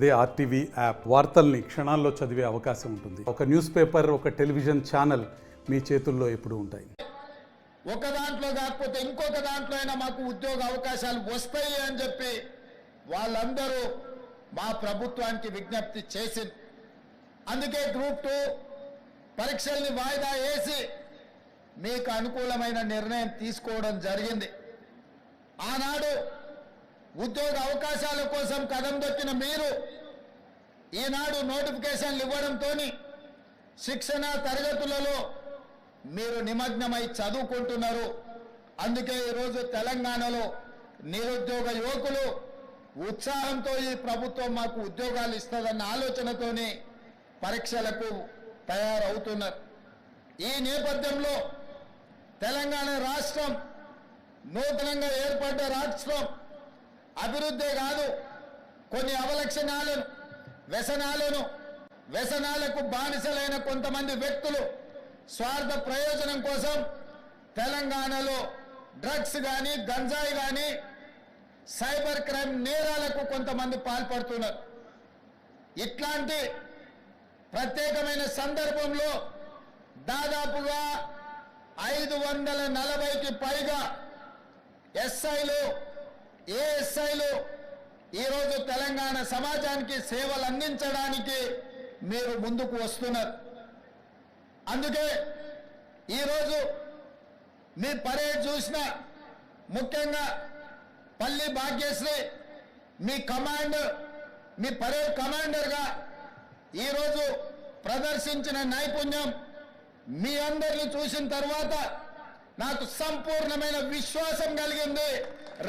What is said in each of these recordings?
అదే RTV app వార్తల్ని క్షణాల్లో చదివే అవకాశం ఉంటుంది. ఒక న్యూస్ పేపర్, ఒక టెలివిజన్ ఛానల్ మీ చేతుల్లో ఎప్పుడూ ఉంటాయి. ఒక దాంట్లో కాకపోతే ఇంకొక దాంట్లో అయినా మాకు ఉద్యోగ అవకాశాలు వస్తాయి అని చెప్పి వాళ్ళందరూ మా ప్రభుత్వానికి విజ్ఞప్తి చేసింది. అందుకే గ్రూప్ 2 పరీక్షల్ని వాయిదా వేసి మీకు అనుకూలమైన నిర్ణయం తీసుకోవడం జరిగింది. ఆనాడు ఉద్యోగ అవకాశాల కోసం కదం దొక్కిన మీరు ఈనాడు నోటిఫికేషన్లు ఇవ్వడంతో శిక్షణ తరగతులలో మీరు నిమగ్నమై చదువుకుంటున్నారు. అందుకే ఈరోజు తెలంగాణలో నిరుద్యోగ యువకులు ఉత్సాహంతో ఈ ప్రభుత్వం మాకు ఉద్యోగాలు ఇస్తుందన్న ఆలోచనతోనే పరీక్షలకు తయారవుతున్నారు. ఈ నేపథ్యంలో తెలంగాణ రాష్ట్రం నూతనంగా ఏర్పడ్డ రాష్ట్రం అభివృద్ధే కాదు, కొన్ని అవలక్షణాలను వ్యసనాలకు బానిసలైన కొంతమంది వ్యక్తులు స్వార్థ ప్రయోజనం కోసం తెలంగాణలో డ్రగ్స్ కానీ గంజాయి కానీ సైబర్ క్రైమ్ నేరాలకు కొంతమంది పాల్పడుతున్నారు. ఇట్లాంటి ప్రత్యేకమైన సందర్భంలో దాదాపుగా 540కి పైగా ఎస్ఐలు ఏఎస్ఐలు ఈరోజు తెలంగాణ సమాజానికి సేవలు అందించడానికి మీరు ముందుకు వస్తున్నారు. అందుకే ఈరోజు మీ పరేడ్ చూసిన ముఖ్యంగా పల్లి భాగ్యశ్రీ మీ పరేడ్ కమాండర్గా ఈరోజు ప్రదర్శించిన నైపుణ్యం మీ అందరిని చూసిన తర్వాత నాకు సంపూర్ణమైన విశ్వాసం కలిగింది.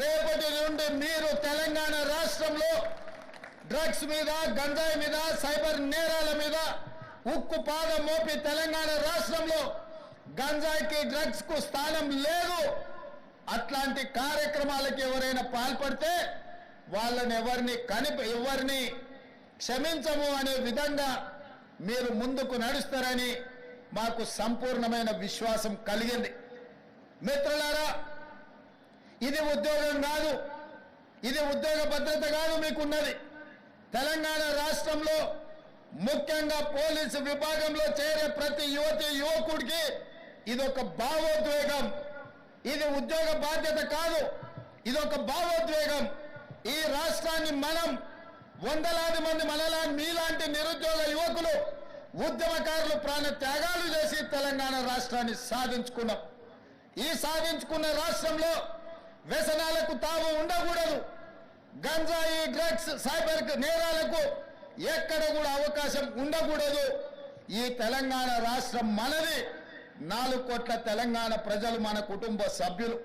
రేపటి నుండి మీరు తెలంగాణ రాష్ట్రంలో డ్రగ్స్ మీద, గంజాయి మీద, సైబర్ నేరాల మీద ఉక్కు పాదం మోపి తెలంగాణ రాష్ట్రంలో గంజాయికి డ్రగ్స్ కు స్థానం లేదు. అట్లాంటి కార్యక్రమాలకు ఎవరైనా పాల్పడితే వాళ్ళని ఎవరిని క్షమించము అనే విధంగా మీరు ముందుకు నడుస్తారని మాకు సంపూర్ణమైన విశ్వాసం కలిగింది. మిత్రులారా, ఇది ఉద్యోగం కాదు, ఇది ఉద్యోగ భద్రత కాదు మీకున్నది. తెలంగాణ రాష్ట్రంలో ముఖ్యంగా పోలీసు విభాగంలో చేరే ప్రతి యువకుడికి ఇది ఒక భావోద్వేగం. ఇది ఉద్యోగ బాధ్యత కాదు, ఇది ఒక భావోద్వేగం. ఈ రాష్ట్రాన్ని మనం వందలాది మంది మీలాంటి నిరుద్యోగ యువకులు ఉద్యమకారులు ప్రాణ త్యాగాలు చేసి తెలంగాణ రాష్ట్రాన్ని సాధించుకున్నాం. ఈ సాధించుకున్న రాష్ట్రంలో వ్యసనాలకు తావు ఉండకూడదు. గంజాయి, డ్రగ్స్, సైబర్ నేరాలకు ఎక్కడ కూడా అవకాశం ఉండకూడదు. ఈ తెలంగాణ రాష్ట్రం మనది. 4 కోట్ల తెలంగాణ ప్రజలు మన కుటుంబ సభ్యులు.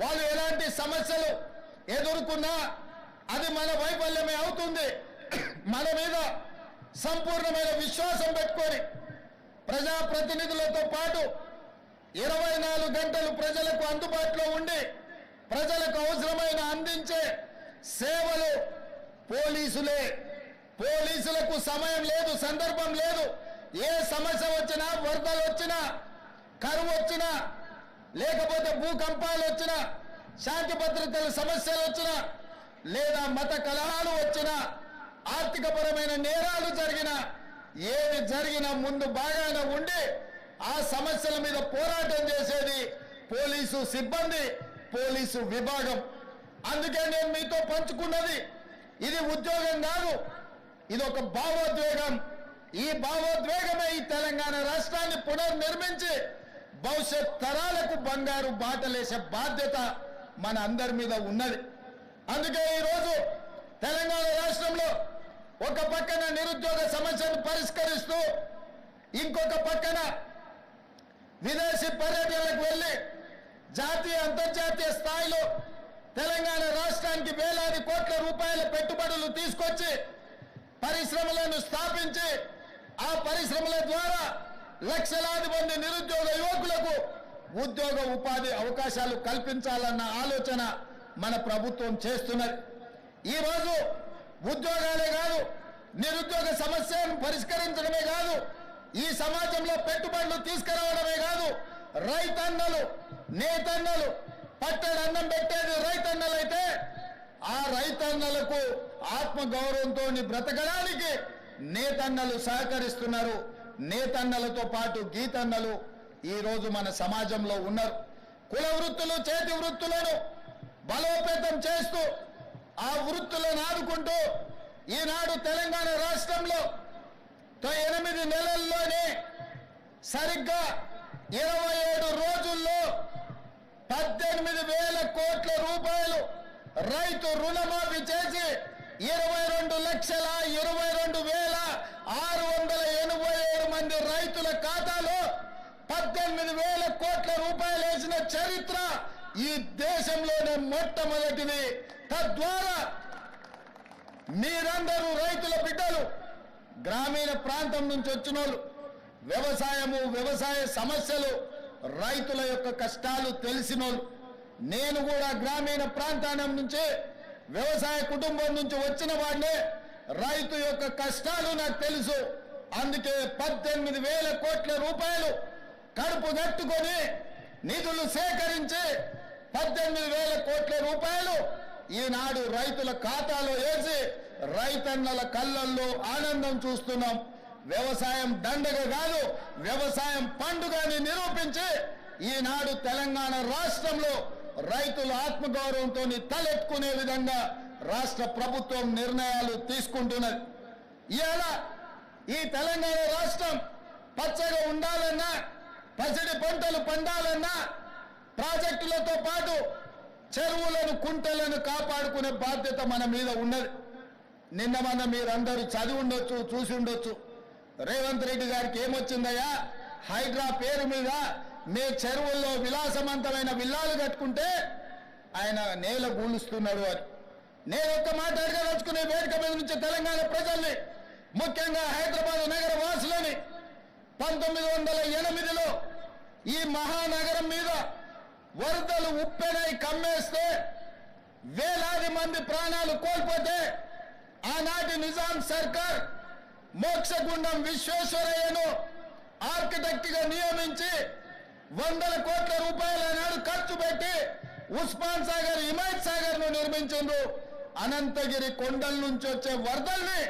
వాళ్ళు ఎలాంటి సమస్యలు ఎదుర్కొన్నా అది మన వైఫల్యమే అవుతుంది. మన మీద సంపూర్ణమైన విశ్వాసం పెట్టుకొని ప్రజాప్రతినిధులతో పాటు 24 గంటలు ప్రజలకు అందుబాటులో ఉండి ప్రజలకు అవసరమైన అందించే సేవలు పోలీసులే. పోలీసులకు సమయం లేదు, సందర్భం లేదు. ఏ సమస్య వచ్చినా, వరదలు వచ్చినా, కరువు వచ్చినా, లేకపోతే భూకంపాలు వచ్చినా, శాంతి భద్రతల సమస్యలు వచ్చినా, లేదా మత కలహాలు వచ్చినా, ఆర్థికపరమైన నేరాలు జరిగినా, ఏది జరిగినా ముందు బాగానే ఉండి ఆ సమస్యల మీద పోరాటం చేసేది పోలీసు సిబ్బంది, పోలీసు విభాగం. అందుకే నేను మీతో పంచుకున్నది ఇది ఉద్యోగం కాదు, ఇది ఒక భావోద్వేగం. ఈ భావోద్వేగమే ఈ తెలంగాణ రాష్ట్రాన్ని పునర్నిర్మించి భవిష్యత్ తరాలకు బంగారు బాటలేసే బాధ్యత మన అందరి మీద ఉన్నది. అందుకే ఈరోజు తెలంగాణ రాష్ట్రంలో ఒక పక్కన నిరుద్యోగ సమస్యను పరిష్కరిస్తూ ఇంకొక పక్కన విదేశీ పర్యటనలకు వెళ్ళి జాతీయ అంతర్జాతీయ స్థాయిలో తెలంగాణ రాష్ట్రానికి వేలాది కోట్ల రూపాయల పెట్టుబడులు తీసుకొచ్చి పరిశ్రమలను స్థాపించి ఆ పరిశ్రమల ద్వారా లక్షలాది మంది నిరుద్యోగ యువకులకు ఉద్యోగ ఉపాధి అవకాశాలు కల్పించాలన్న ఆలోచన మన ప్రభుత్వం చేస్తున్నది. ఈరోజు ఉద్యోగాలే కాదు, నిరుద్యోగ సమస్యను పరిష్కరించడమే కాదు, ఈ సమాజంలో పెట్టుబడులు తీసుకురావడమే కాదు, రైతన్నలు, నేతన్నలు, పట్టెడు అన్నం పెట్టేది రైతన్నలైతే ఆ రైతన్నలకు ఆత్మగౌరవంతో బ్రతకడానికి నేతన్నలు సహకరిస్తున్నారు. నేతన్నలతో పాటు గీతన్నలు ఈరోజు మన సమాజంలో ఉన్నారు. కుల వృత్తులు, చేతి వృత్తులను బలోపేతం చేస్తూ ఆ వృత్తులను ఆదుకుంటూ ఈనాడు తెలంగాణ రాష్ట్రంలో 8 నెలల్లోనే సరిగ్గా 27 రోజుల్లో 18,000 కోట్ల రూపాయలు రైతు రుణమాఫీ చేసి 22,22,687 మంది రైతుల ఖాతాలో 18,000 కోట్ల రూపాయలు వేసిన చరిత్ర ఈ దేశంలోనే మొట్టమొదటిది. తద్వారా మీరందరూ రైతుల బిడ్డలు, గ్రామీణ ప్రాంతం నుంచి వచ్చిన వాళ్ళు, వ్యవసాయము, వ్యవసాయ సమస్యలు, రైతుల యొక్క కష్టాలు తెలిసినోళ్ళు. నేను కూడా గ్రామీణ ప్రాంతానం నుంచి, వ్యవసాయ కుటుంబం నుంచి వచ్చిన వాడినే. రైతు యొక్క కష్టాలు నాకు తెలుసు. అందుకే 18,000 కోట్ల రూపాయలు కడుపు కట్టుకొని నిధులు సేకరించి 18,000 కోట్ల రూపాయలు ఈనాడు రైతుల ఖాతాలో వేసి రైతన్నల కళ్ళల్లో ఆనందం చూస్తున్నాం. వ్యవసాయం దండగ కాదు, వ్యవసాయం పండుగని నిరూపించి ఈనాడు తెలంగాణ రాష్ట్రంలో రైతుల ఆత్మగౌరవంతో తలెత్తుకునే విధంగా రాష్ట్ర ప్రభుత్వం నిర్ణయాలు తీసుకుంటున్నది. ఇవాళ ఈ తెలంగాణ రాష్ట్రం పచ్చగా ఉండాలన్నా, పసిడి పంటలు పండాలన్నా ప్రాజెక్టులతో పాటు చెరువులను, కుంటలను కాపాడుకునే బాధ్యత మన మీద ఉన్నది. నిన్న మన మీరందరూ చదివి ఉండొచ్చు, చూసి ఉండొచ్చు. రేవంత్ రెడ్డి గారికి ఏమొచ్చిందయ్యా, హైడ్రా పేరు మీద మీ చెరువుల్లో విలాసవంతమైన విల్లాలు కట్టుకుంటే ఆయన నేల గూలుస్తున్నాడు అని. నేను ఒక్క మాట అడగదలుచుకునే వేదిక మీద నుంచి తెలంగాణ ప్రజల్ని, ముఖ్యంగా హైదరాబాద్ నగర వాసులని, 1908లో ఈ మహానగరం మీద వరదలు ఉప్పెనై కమ్మేస్తే వేలాది మంది ప్రాణాలు కోల్పోతే ఆనాటి నిజాం సర్కార్ మోక్షగుండం విశ్వేశ్వరయ్యను ఆర్కిటెక్ట్ గా నియమించి 100 కోట్ల రూపాయల నాడు ఖర్చు పెట్టి ఉస్మాన్ సాగర్, హిమాయత్ సాగర్ ను నిర్మించిండ్రు. అనంతగిరి కొండల నుంచి వచ్చే వరదల్ని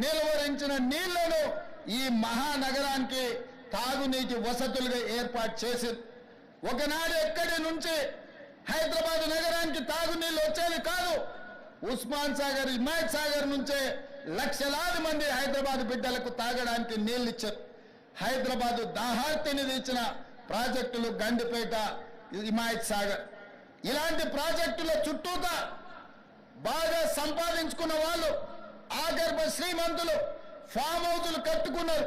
నిలువరించిన నీళ్లను ఈ మహానగరానికి తాగునీటి వసతులుగా ఏర్పాటు చేసింది. ఒకనాడు ఎక్కడి నుంచి హైదరాబాద్ నగరానికి తాగునీళ్ళు వచ్చేది కాదు. ఉస్మాన్ సాగర్, హిమాయత్ సాగర్ నుంచే లక్షలాది మంది హైదరాబాద్ బిడ్డలకు తాగడానికి నీళ్లు ఇచ్చారు. హైదరాబాద్ దాహార్తిని తీర్చిన ప్రాజెక్టులు గండిపేట, హిమాయత్ సాగర్. ఇలాంటి ప్రాజెక్టుల చుట్టూతా బాగా సంపాదించుకున్న వాళ్ళు, ఆగర్భ శ్రీమంతులు ఫామ్ హౌజులు కట్టుకున్నారు.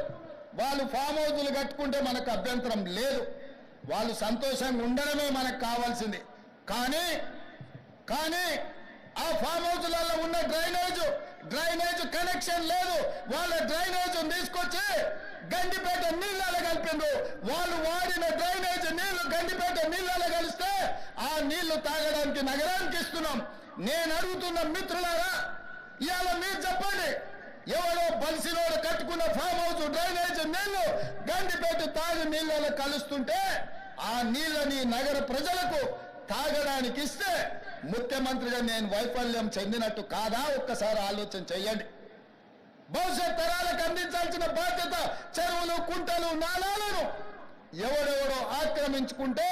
వాళ్ళు ఫామ్ హౌజులు కట్టుకుంటే మనకు అభ్యంతరం లేదు, వాళ్ళు సంతోషంగా ఉండడమే మనకు కావాల్సింది. కానీ ఆ ఫామ్ హౌజులలో ఉన్న డ్రైనేజ్ కనెక్షన్ లేదు. వాళ్ళ డ్రైనేజ్ తీసుకొచ్చి గండిపేట నీళ్ళలో కలిపిండ్రు. వాళ్ళు వాడిన డ్రైనేజ్ నీళ్లు గండిపేట నీళ్ళలో కలిస్తే ఆ నీళ్లు తాగడానికి నగరానికి ఇస్తున్నాం. నేను అడుగుతున్న మిత్రులారా, ఇవాళ మీరు చెప్పండి, ఎవరో బలిసినోడు కట్టుకున్న ఫామ్ హౌస్ డ్రైనేజ్ నీళ్లు గండిపేట తాగు నీళ్ళలో కలుస్తుంటే ఆ నీళ్ళని నగర ప్రజలకు తాగడానికి ఇస్తే ముఖ్యమంత్రిగా నేను వైఫల్యం చెందినట్టు కాదా? ఒక్కసారి ఆలోచన చెయ్యండి. భవిష్యత్ తరాలకు అందించాల్సిన బాధ్యత చెరువులు, కుంటలు, నాలాలను ఎవడెవడో ఆక్రమించుకుంటే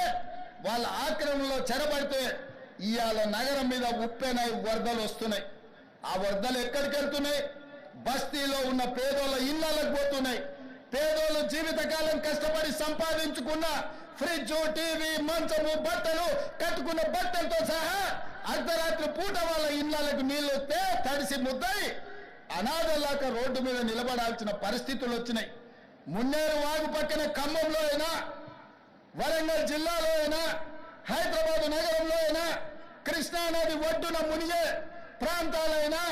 వాళ్ళ ఆక్రమణలో చెరబడితే ఇవాళ నగరం మీద ఉప్పెనై వరదలు వస్తున్నాయి. ఆ వరదలు ఎక్కడికి వెళ్తున్నాయి? బస్తీలో ఉన్న పేదోళ్ళ ఇళ్లకు పోతున్నాయి. పేదోళ్ళు జీవితకాలం కష్టపడి సంపాదించుకున్న ఫ్రిడ్జ్, టీవీ, మంచము, బట్టలు, కట్టుకున్న బట్టలతో సహా అర్ధరాత్రి పూట వాళ్ళ ఇళ్లకు నీళ్లు వస్తే తడిసి ముద్దయి అనాథలాగా రోడ్డు మీద నిలబడాల్సిన పరిస్థితులు వచ్చినాయి. మున్నేరు వాగు పక్కన ఖమ్మంలో అయినా, వరంగల్ జిల్లాలో అయినా, హైదరాబాద్ నగరంలో అయినా, కృష్ణానది ఒడ్డున మునిగే ప్రాంతాలైనా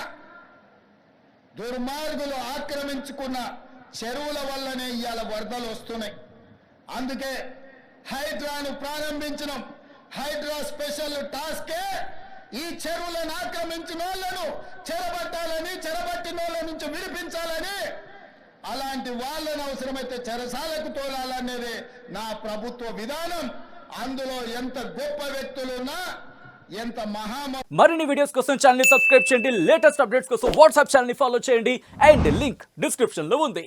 దుర్మార్గులు ఆక్రమించుకున్న చెరువుల వల్లనే ఇవాళ వరదలు వస్తున్నాయి. అందుకే హైడ్రాను ప్రారంభించడం. హైడ్రా స్పెషల్ టాస్కే ఈ చెరువులను ఆక్రమించిన వాళ్ళను చెరబట్టిన వాళ్ళ నుంచి విడిపించాలని, అలాంటి వాళ్ళను అవసరమైతే చెరసాలకు తోలాలనేది నా ప్రభుత్వ విధానం. అందులో ఎంత గొప్ప వ్యక్తులున్నా ఎంత మరిన్ని వీడియోస్ కోసం ఛానల్ ని సబ్స్క్రైబ్ చేయండి, లేటెస్ట్ అప్డేట్స్ కోసం వాట్సాప్ ఛానల్ ని ఫాలో చేయండి అండ్ లింక్ డిస్క్రిప్షన్ లో ఉంది.